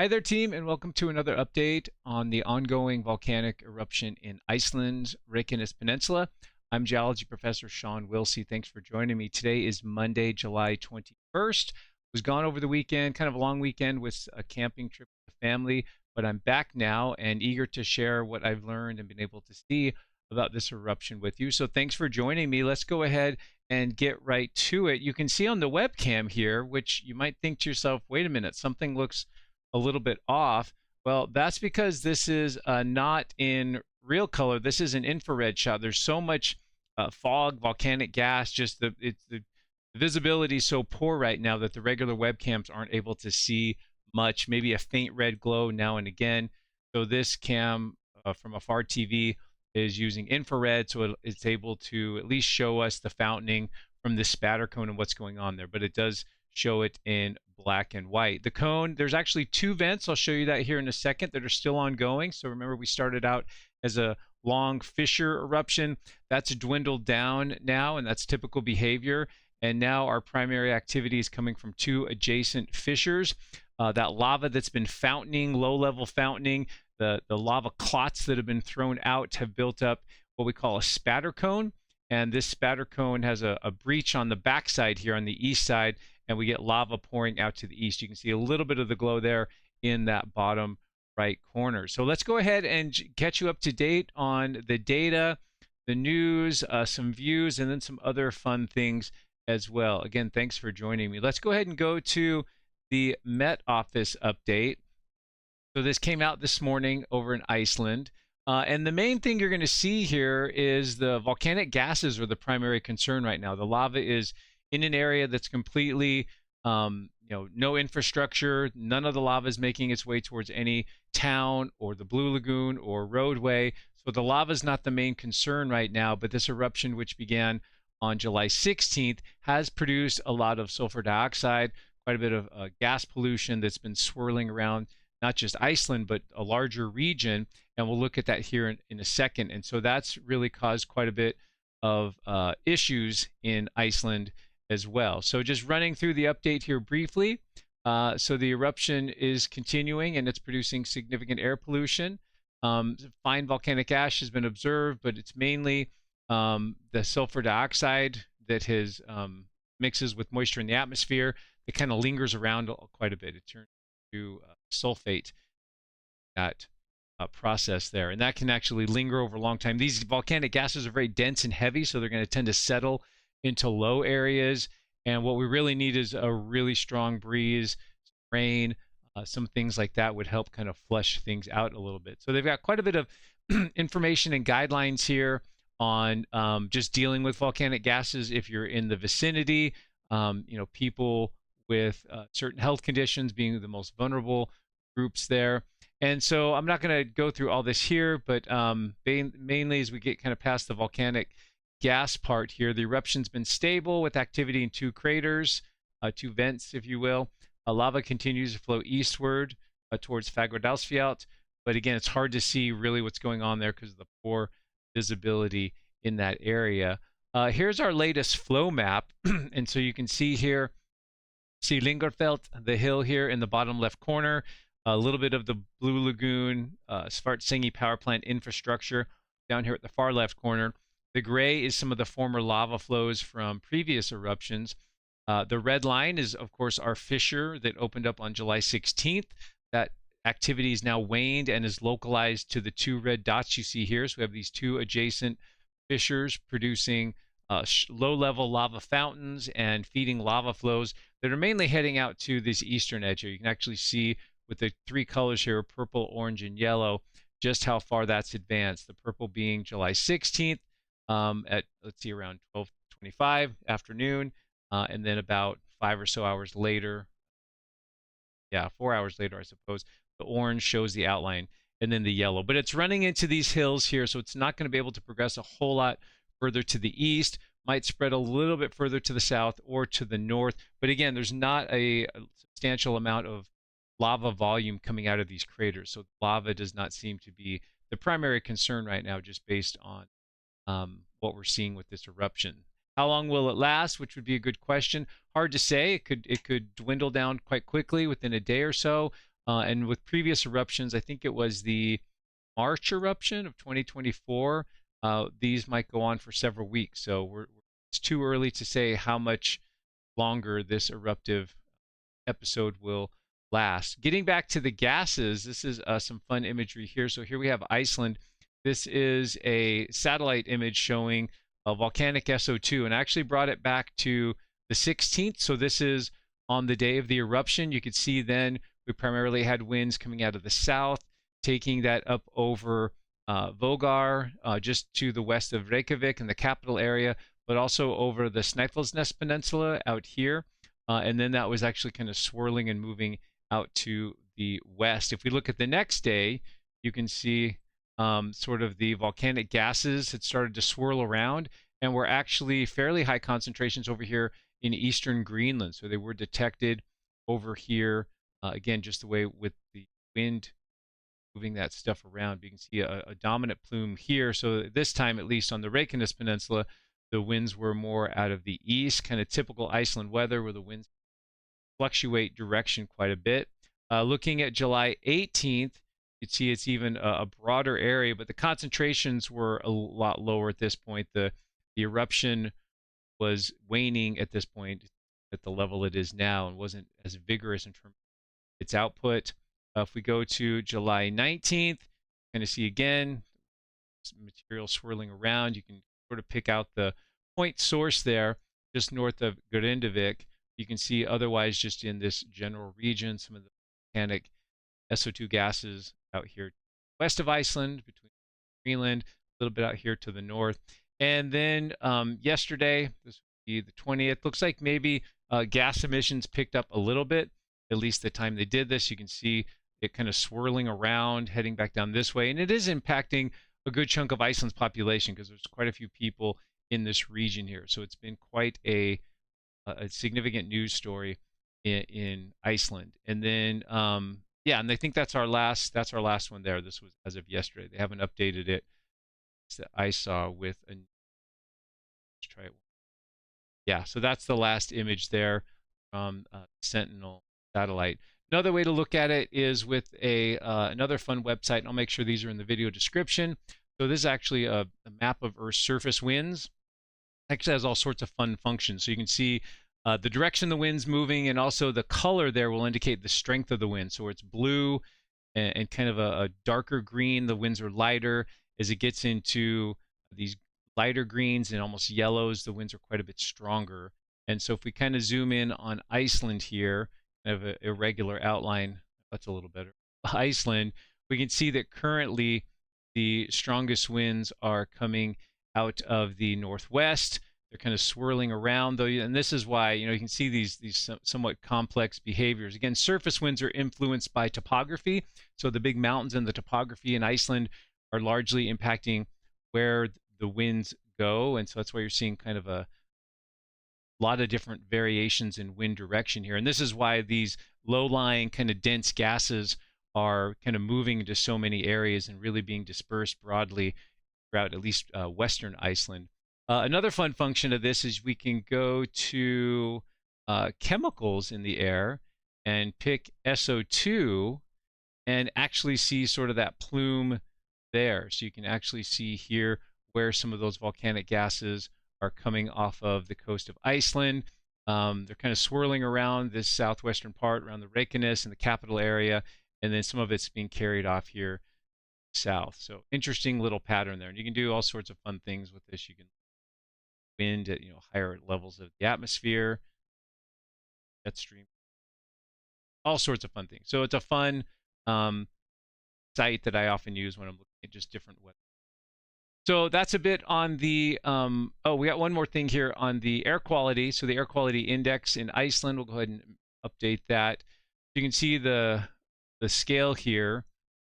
Hi there, team, and welcome to another update on the ongoing volcanic eruption in Iceland's Reykjanes Peninsula. I'm geology professor Sean Wilsey. Thanks for joining me. Today is Monday, July 21st. Was gone over the weekend, kind of a long weekend with a camping trip with the family, but I'm back now and eager to share what I've learned and been able to see about this eruption with you. So thanks for joining me. Let's go ahead and get right to it. You can see on the webcam here, which you might think to yourself, wait a minute, something looks a little bit off. Well, that's because this is not in real color. This is an infrared shot. There's so much fog, volcanic gas, just the visibility is so poor right now that the regular webcams aren't able to see much, maybe a faint red glow now and again. So this cam from a far TV is using infrared, so it's able to at least show us the fountaining from this spatter cone and what's going on there. But it does show it in black and white. The cone, there's actually two vents. I'll show you that here in a second that are still ongoing. So remember, we started out as a long fissure eruption. That's dwindled down now, and that's typical behavior. And now our primary activity is coming from two adjacent fissures. That lava that's been fountaining, low-level fountaining, the lava clots that have been thrown out have built up what we call a spatter cone. And this spatter cone has a breach on the backside here on the east side, and we get lava pouring out to the east. You can see a little bit of the glow there in that bottom right corner. So let's go ahead and catch you up to date on the data, the news, some views, and then some other fun things as well. Again, thanks for joining me. Let's go ahead and go to the Met Office update. So this came out this morning over in Iceland. And the main thing you're going to see here is the volcanic gases are the primary concern right now. The lava is in an area that's completely, no infrastructure. None of the lava is making its way towards any town or the Blue Lagoon or roadway. So the lava is not the main concern right now, but this eruption, which began on July 16th, has produced a lot of sulfur dioxide, quite a bit of gas pollution that's been swirling around not just Iceland, but a larger region. And we'll look at that here in a second. And so that's really caused quite a bit of issues in Iceland as well. So just running through the update here briefly. So the eruption is continuing and it's producing significant air pollution. Fine volcanic ash has been observed, but it's mainly the sulfur dioxide that has mixes with moisture in the atmosphere. It kind of lingers around quite a bit. It turns to sulfate, that process there, and that can actually linger over a long time. These volcanic gases are very dense and heavy, so they're going to tend to settle into low areas, and what we really need is a really strong breeze, rain, some things like that would help kind of flush things out a little bit. So they've got quite a bit of information and guidelines here on just dealing with volcanic gases if you're in the vicinity. People with certain health conditions being the most vulnerable groups there. And so I'm not going to go through all this here, but mainly as we get kind of past the volcanic gas part here, the eruption's been stable with activity in two craters, two vents, if you will. Lava continues to flow eastward towards Fagradalsfjall, but again, it's hard to see really what's going on there because of the poor visibility in that area. Here's our latest flow map, and so you can see here, see Lingarfeld, the hill here in the bottom left corner, a little bit of the Blue Lagoon, Svartsengi power plant infrastructure down here at the far left corner. The gray is some of the former lava flows from previous eruptions. The red line is, of course, our fissure that opened up on July 16th. That activity is now waned and is localized to the two red dots you see here. So we have these two adjacent fissures producing low-level lava fountains and feeding lava flows that are mainly heading out to this eastern edge here. You can actually see with the three colors here, purple, orange, and yellow, just how far that's advanced. The purple being July 16th at, let's see, around 12:25 afternoon, and then about 5 or so hours later, 4 hours later, I suppose, the orange shows the outline, and then the yellow. But it's running into these hills here, so it's not going to be able to progress a whole lot further to the east, might spread a little bit further to the south or to the north. But again, there's not a substantial amount of lava volume coming out of these craters. So lava does not seem to be the primary concern right now, just based on what we're seeing with this eruption. How long will it last? Which would be a good question. Hard to say. It could dwindle down quite quickly within a day or so. And with previous eruptions, I think it was the March eruption of 2024. These might go on for several weeks, so it's too early to say how much longer this eruptive episode will last. Getting back to the gases, this is some fun imagery here. So here we have Iceland. This is a satellite image showing a volcanic SO2, and I actually brought it back to the 16th. So this is on the day of the eruption. You could see then we primarily had winds coming out of the south, taking that up over Vogar, just to the west of Reykjavik in the capital area, but also over the Snæfellsnes Peninsula out here. And then that was actually kind of swirling and moving out to the west. If we look at the next day, you can see sort of the volcanic gases had started to swirl around, and were actually fairly high concentrations over here in eastern Greenland. So they were detected over here, again, just the way with the wind moving that stuff around. You can see a dominant plume here. So this time, at least on the Reykjanes Peninsula, the winds were more out of the east, kind of typical Iceland weather where the winds fluctuate direction quite a bit. Looking at July 18th, you'd see it's even a broader area, but the concentrations were a lot lower at this point. The eruption was waning at this point at the level it is now, and wasn't as vigorous in terms of its output. If we go to July 19th, kind of see again some material swirling around. You can sort of pick out the point source there, just north of Grindavik. You can see otherwise just in this general region, some of the volcanic SO2 gases out here west of Iceland, between Greenland, a little bit out here to the north. And then yesterday, this would be the 20th, looks like maybe gas emissions picked up a little bit, at least the time they did this. You can see it kind of swirling around, heading back down this way. And it is impacting a good chunk of Iceland's population because there's quite a few people in this region here. So it's been quite a significant news story in Iceland. And then, yeah, and I think that's our last one there. This was as of yesterday. They haven't updated it that I saw with a, let's try it. Yeah, so that's the last image there from Sentinel satellite. Another way to look at it is with another fun website, and I'll make sure these are in the video description. So this is actually a map of Earth's surface winds. Actually has all sorts of fun functions. So you can see the direction the wind's moving, and also the color there will indicate the strength of the wind. So it's blue and kind of a darker green, the winds are lighter. As it gets into these lighter greens and almost yellows, the winds are quite a bit stronger. And so if we kind of zoom in on Iceland here, kind of an irregular outline, that's a little better. Iceland, we can see that currently the strongest winds are coming out of the northwest. They're kind of swirling around, though, and this is why, you can see these somewhat complex behaviors. Again, surface winds are influenced by topography, so the big mountains and the topography in Iceland are largely impacting where the winds go, and so that's why you're seeing kind of a lot of different variations in wind direction here. And this is why these low-lying kind of dense gases are kind of moving into so many areas and really being dispersed broadly throughout at least western Iceland. Another fun function of this is we can go to chemicals in the air and pick SO2 and actually see sort of that plume there. So you can actually see here where some of those volcanic gases are coming off of the coast of Iceland. They're kind of swirling around this southwestern part, around the Reykjanes and the capital area, and then some of it's being carried off here south. So interesting little pattern there. And you can do all sorts of fun things with this. You can wind at higher levels of the atmosphere, jet stream, all sorts of fun things. So it's a fun site that I often use when I'm looking at just different weather. So that's a bit on the, oh, we got one more thing here on the air quality. So the air quality index in Iceland, we'll go ahead and update that. You can see the scale here.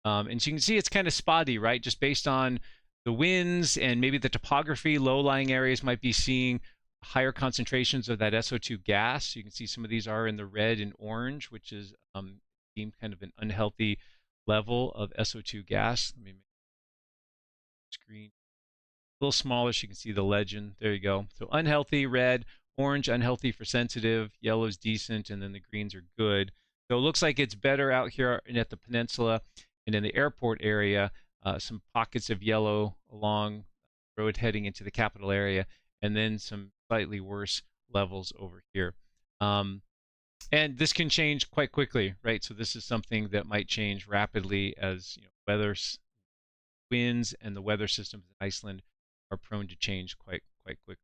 And so you can see it's kind of spotty, right? Just based on the winds and maybe the topography, low-lying areas might be seeing higher concentrations of that SO2 gas. You can see some of these are in the red and orange, which is deemed kind of an unhealthy level of SO2 gas. Let me make the screen a little smaller so you can see the legend. There you go. So unhealthy, red, orange, unhealthy for sensitive, yellow is decent, and then the greens are good. So it looks like it's better out here and at the peninsula and in the airport area. Some pockets of yellow along the road heading into the capital area, and then some slightly worse levels over here. And this can change quite quickly, right? So this is something that might change rapidly as weather, winds, and the weather systems in Iceland are prone to change quite quickly.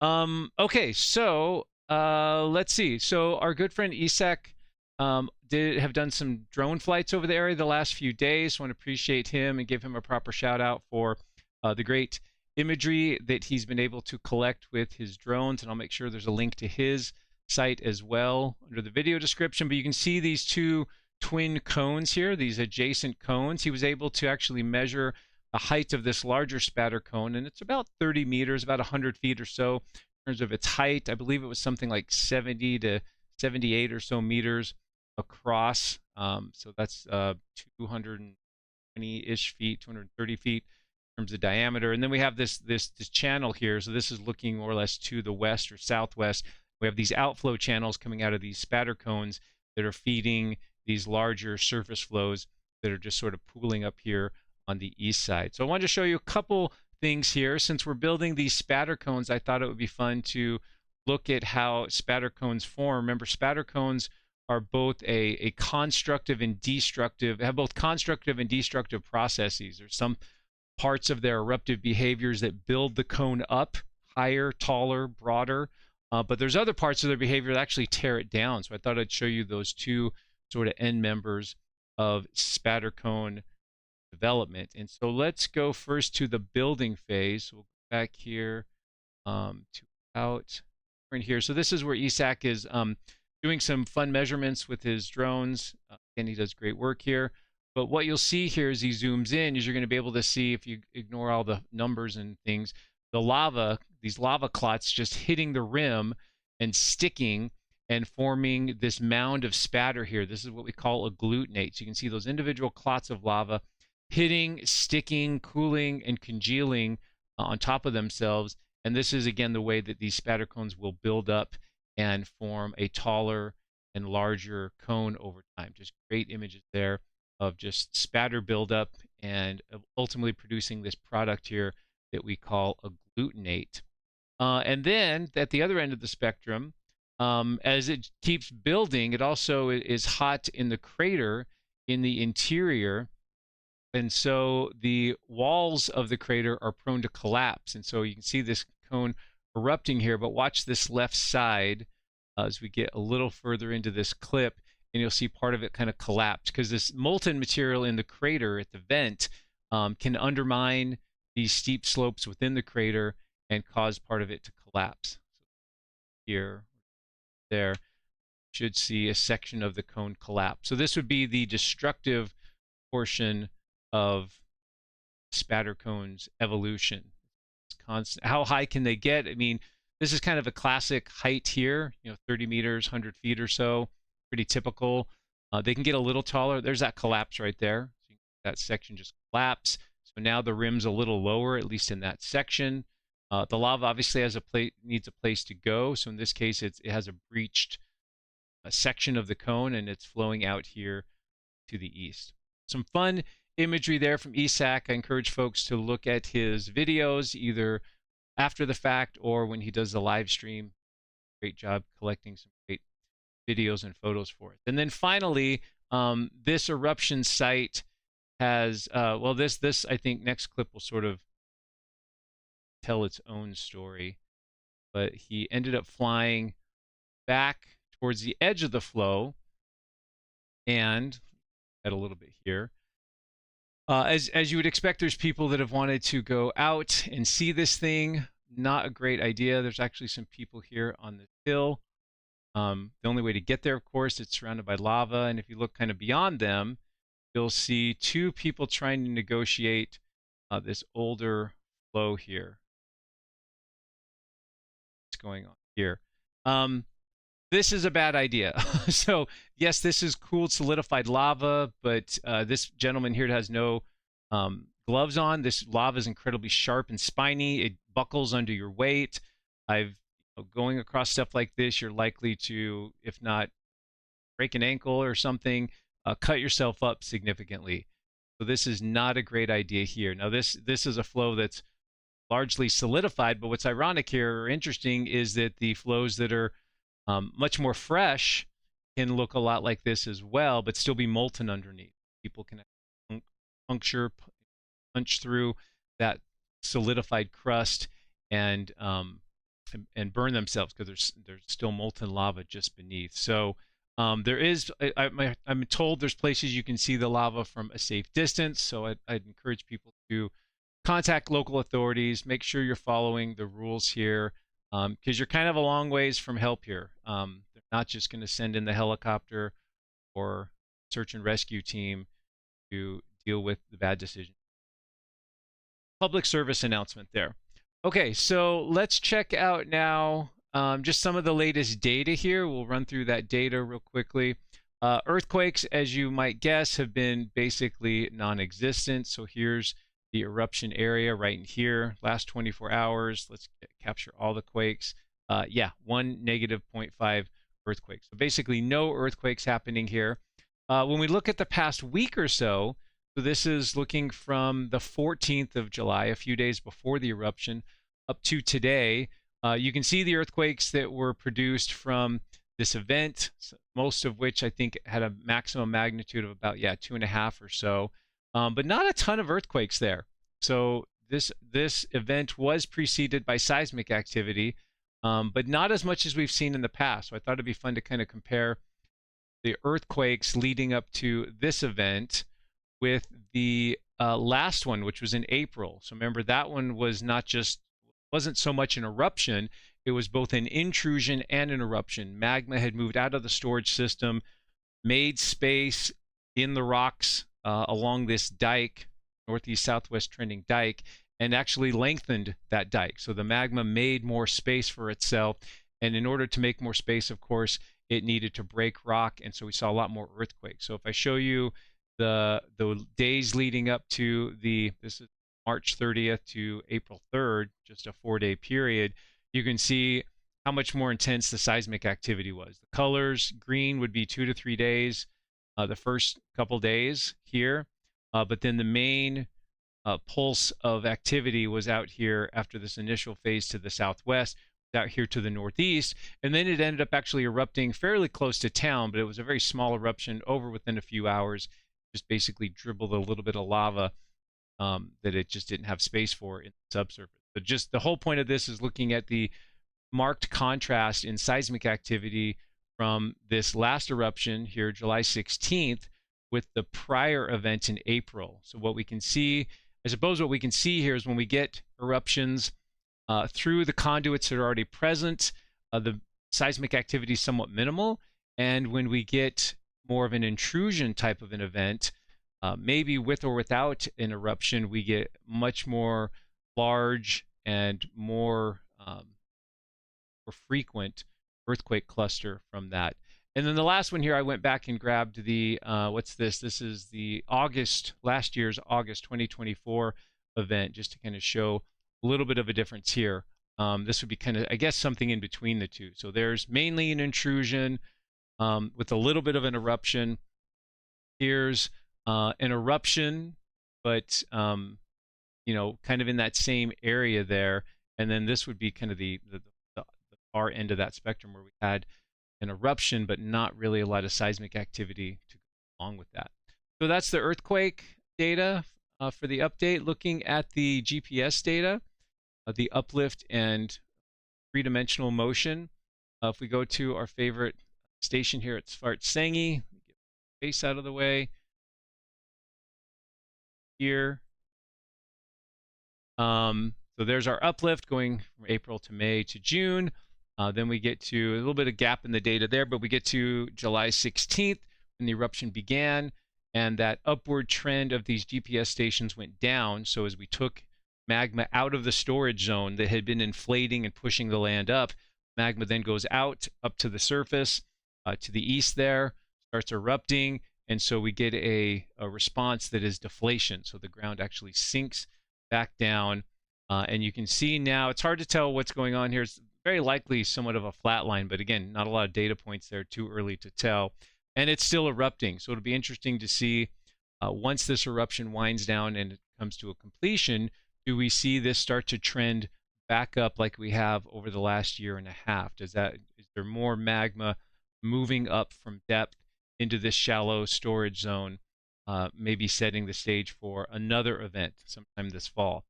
Okay, so let's see. So our good friend Isak have done some drone flights over the area the last few days. Want to appreciate him and give him a proper shout out for the great imagery that he's been able to collect with his drones. And I'll make sure there's a link to his site as well under the video description. But you can see these two twin cones here, these adjacent cones. He was able to actually measure the height of this larger spatter cone, and it's about 30 meters, about 100 feet or so in terms of its height. I believe it was something like 70 to 78 or so meters across. So that's 220-ish feet, 230 feet in terms of diameter. And then we have this channel here. So this is looking more or less to the west or southwest. We have these outflow channels coming out of these spatter cones that are feeding these larger surface flows that are just sort of pooling up here on the east side. So I wanted to show you a couple things here. Since we're building these spatter cones, I thought it would be fun to look at how spatter cones form. Remember, spatter cones are both a constructive and destructive, have both constructive and destructive processes. There's some parts of their eruptive behaviors that build the cone up higher, taller, broader, but there's other parts of their behavior that actually tear it down. So I thought I'd show you those two sort of end members of spatter cone development. And so let's go first to the building phase. We'll go back here to out right here. So this is where Isak is doing some fun measurements with his drones. Again, he does great work here. But what you'll see here as he zooms in is you're going to be able to see, if you ignore all the numbers and things, the lava, these lava clots just hitting the rim and sticking and forming this mound of spatter here. This is what we call agglutinate. So you can see those individual clots of lava hitting, sticking, cooling, and congealing on top of themselves. And this is, again, the way that these spatter cones will build up and form a taller and larger cone over time. Just great images there of just spatter buildup and ultimately producing this product here that we call agglutinate. And then at the other end of the spectrum, as it keeps building, it also is hot in the crater in the interior. And so the walls of the crater are prone to collapse. And so you can see this cone erupting here, but watch this left side as we get a little further into this clip, and you'll see part of it kind of collapse because this molten material in the crater at the vent can undermine these steep slopes within the crater and cause part of it to collapse. Here, there, should see a section of the cone collapse. So this would be the destructive portion of spatter cones evolution. It's constant. How high can they get? I mean, this is kind of a classic height here, 30 meters, 100 feet or so, pretty typical. They can get a little taller. There's that collapse right there. So that section just collapse. So now the rim's a little lower, at least in that section. The lava obviously has needs a place to go. So in this case, it has a breached section of the cone, and it's flowing out here to the east. Some fun imagery there from Isak. I encourage folks to look at his videos either after the fact or when he does the live stream. Great job collecting some great videos and photos for it. And then finally, this eruption site has, well, this I think next clip will sort of tell its own story. But he ended up flying back towards the edge of the flow, and add a little bit here. As you would expect, there's people that have wanted to go out and see this thing. Not a great idea. There's actually some people here on the hill. The only way to get there, of course, it's surrounded by lava. And if you look kind of beyond them, you'll see two people trying to negotiate this older flow here. What's going on here? This is a bad idea. So yes, this is cooled solidified lava, but this gentleman here has no gloves on. This lava is incredibly sharp and spiny. It buckles under your weight. Going across stuff like this, you're likely to, if not break an ankle or something, cut yourself up significantly. So this is not a great idea here. Now this is a flow that's largely solidified, but what's ironic here or interesting is that the flows that are much more fresh can look a lot like this as well, but still be molten underneath. People can puncture, punch through that solidified crust and burn themselves because there's still molten lava just beneath. So there is, I'm told there's places you can see the lava from a safe distance. So I'd encourage people to contact local authorities, make sure you're following the rules here, because you're kind of a long ways from help here. They're not just going to send in the helicopter or search and rescue team to deal with the bad decision. Public service announcement there. Okay, so let's check out now just some of the latest data here. We'll run through that data real quickly. Earthquakes, as you might guess, have been basically non-existent. So here's the eruption area right in here. Last 24 hours, let's capture all the quakes. Yeah, one negative 0.5 earthquake. So basically no earthquakes happening here. When we look at the past week or so, so this is looking from the 14th of July, a few days before the eruption, up to today. You can see the earthquakes that were produced from this event, most of which I think had a maximum magnitude of about, 2.5 or so. But not a ton of earthquakes there. So this event was preceded by seismic activity, but not as much as we've seen in the past. So I thought it'd be fun to kind of compare the earthquakes leading up to this event with the last one, which was in April. So remember, that one was wasn't so much an eruption, it was both an intrusion and an eruption. Magma had moved out of the storage system, made space in the rocks along this dike, northeast-southwest trending dike, and actually lengthened that dike. So the magma made more space for itself, and in order to make more space, of course, it needed to break rock, and so we saw a lot more earthquakes. So if I show you the days leading up to this is March 30th to April 3rd, just a 4-day period, you can see how much more intense the seismic activity was. The colors, green would be 2 to 3 days, the first couple days here, but then the main pulse of activity was out here after this initial phase to the southwest, out here to the northeast, and then it ended up actually erupting fairly close to town, but it was a very small eruption over within a few hours, just basically dribbled a little bit of lava that it just didn't have space for in the subsurface. But just the whole point of this is looking at the marked contrast in seismic activity from this last eruption here, July 16th, with the prior event in April. So what we can see, I suppose what we can see here is when we get eruptions through the conduits that are already present, the seismic activity is somewhat minimal. And when we get more of an intrusion type of an event, maybe with or without an eruption, we get much more large and more frequent earthquake cluster from that. And then the last one here, I went back and grabbed the, what's this? This is the last year's August 2024 event, just to kind of show a little bit of a difference here. This would be kind of, I guess, something in between the two. So there's mainly an intrusion with a little bit of an eruption. Here's an eruption, but, kind of in that same area there. And then this would be kind of the far end of that spectrum where we had an eruption, but not really a lot of seismic activity to go along with that. So that's the earthquake data for the update. Looking at the GPS data, the uplift and three-dimensional motion. If we go to our favorite station here at Svartsengi, get the face out of the way here. So there's our uplift going from April to May to June. Then we get to a little bit of gap in the data there, but we get to July 16th when the eruption began, and that upward trend of these GPS stations went down. So as we took magma out of the storage zone that had been inflating and pushing the land up, magma then goes out up to the surface, to the east there, starts erupting, and so we get a response that is deflation. So the ground actually sinks back down, and you can see now, it's hard to tell what's going on here. It's very likely somewhat of a flat line, but again, not a lot of data points there, too early to tell. and it's still erupting. So it'll be interesting to see once this eruption winds down and it comes to a completion, do we see this start to trend back up like we have over the last year and a half? Is there more magma moving up from depth into this shallow storage zone, maybe setting the stage for another event sometime this fall?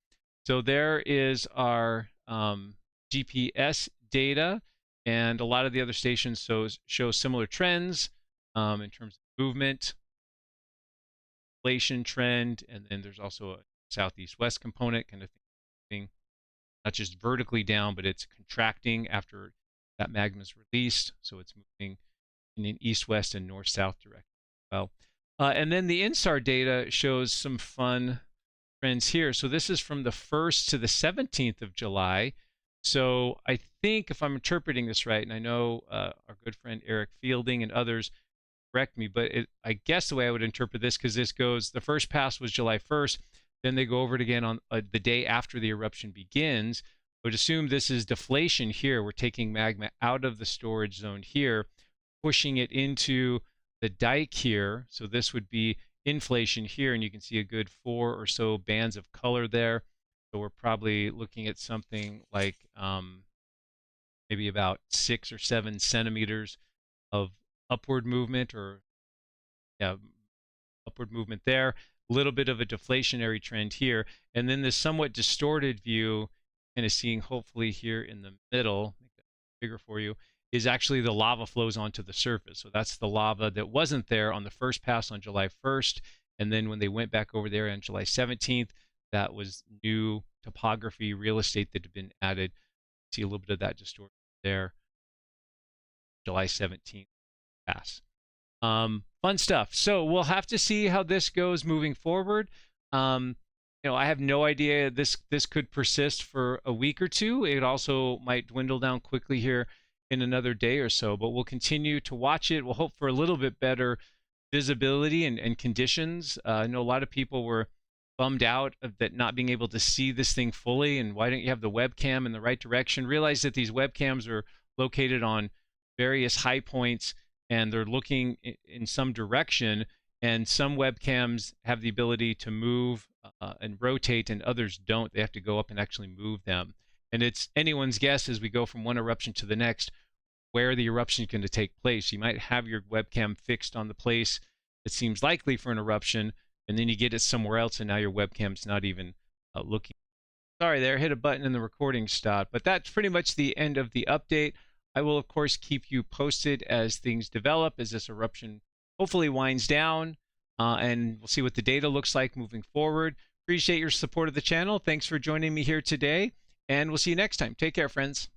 So there is our GPS data, and a lot of the other stations show similar trends in terms of movement, inflation trend, and then there's also a southeast-west component kind of thing, not just vertically down, but it's contracting after that magma is released, so it's moving in an east-west and north-south direction as well. And then the INSAR data shows some fun trends here. So this is from the 1st to the 17th of July. So I think if I'm interpreting this right, and I know our good friend Eric Fielding and others correct me, but I guess the way I would interpret this, because this goes, the first pass was July 1st, then they go over it again on the day after the eruption begins. I would assume this is deflation here. We're taking magma out of the storage zone here, pushing it into the dike here. So this would be inflation here, and you can see a good 4 or so bands of color there. So we're probably looking at something like maybe about 6 or 7 centimeters of upward movement, or upward movement there. A little bit of a deflationary trend here, and then this somewhat distorted view, kind of seeing hopefully here in the middle, make that bigger for you, is actually the lava flows onto the surface. So that's the lava that wasn't there on the first pass on July 1st, and then when they went back over there on July 17th, that was new topography, real estate that had been added. See a little bit of that distortion there. July 17th pass. Fun stuff. So we'll have to see how this goes moving forward. I have no idea. This could persist for a week or two. It also might dwindle down quickly here in another day or so, but we'll continue to watch it. We'll hope for a little bit better visibility and conditions. I know a lot of people were bummed out of that not being able to see this thing fully, and why don't you have the webcam in the right direction? Realize that these webcams are located on various high points, and they're looking in some direction, and some webcams have the ability to move and rotate, and others don't. They have to go up and actually move them. And it's anyone's guess as we go from one eruption to the next where the eruption is going to take place. You might have your webcam fixed on the place that seems likely for an eruption, and then you get it somewhere else, and now your webcam's not even looking. Sorry there, hit a button and the recording stopped. But that's pretty much the end of the update. I will, of course, keep you posted as things develop, as this eruption hopefully winds down, and we'll see what the data looks like moving forward. Appreciate your support of the channel. Thanks for joining me here today, and we'll see you next time. Take care, friends.